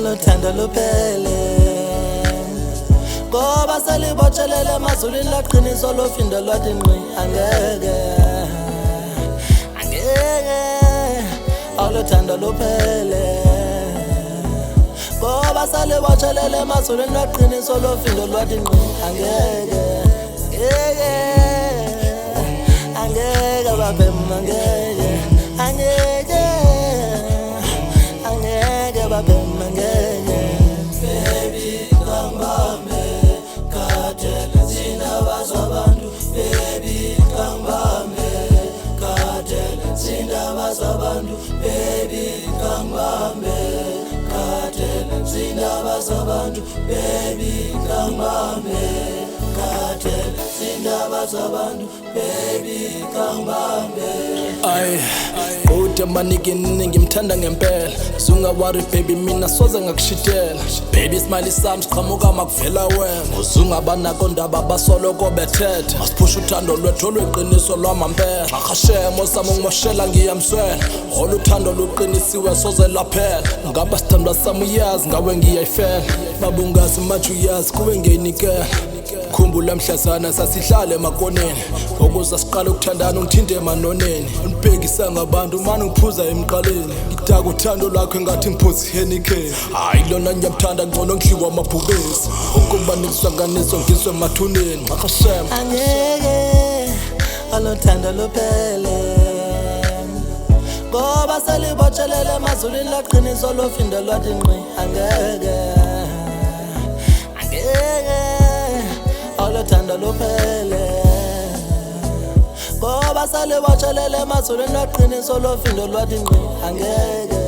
oluthando luphele ngoba selibotshelele emazulwini laqiniso lofindo lwathi ngqi angeke oluthando luphele ngoba selibotshelele emazulwini laqiniso lofindo lwathi ngqi angeke babem angeke babem baby kangibambe kade zindaba zabantu baby kangibambe kade zindaba zabantu baby kangibambe kade zindaba zabantu baby kangibambe kade zindaba zabantu baby kangibambe ay ude manikini ngimthanda ngempela zungawari baby mina soze ngakushitela baby smile sami siqhamuka makuvela wena uzungabanako ndaba basoloko bethetha asiphusha uthando lwethu olweqiniso lwamampela xhashemo sami ngimoshela ngiyamswela oluthando luqinisiwe soze laphela ngaba sithandwa sami uyazi ngawe ngiyayifela babungazi mathi uyazi kuwe ngiyinikela khumbula mhlazana sasihlale emakoneni ukuze siqale ukuthandana ungithinte emanoneni unibhekisa ngabantu manje ngiphuza emqaleni ngidaka uthando lwakho ngathi ngiphuza ihenikeni hayi lona ngiyamthanda ngcono ngidliwa amabhubesi ukuba nikusanganiso ngiswe emathuneni xhashema angeke oluthando luphele ngoba selibotshelele emazulwini laqiniso lofindo lwathi ngqi angeke oluthando luphele ngoba selibotshelele emazulwini laqiniso lofindo lwathi ngqi angeke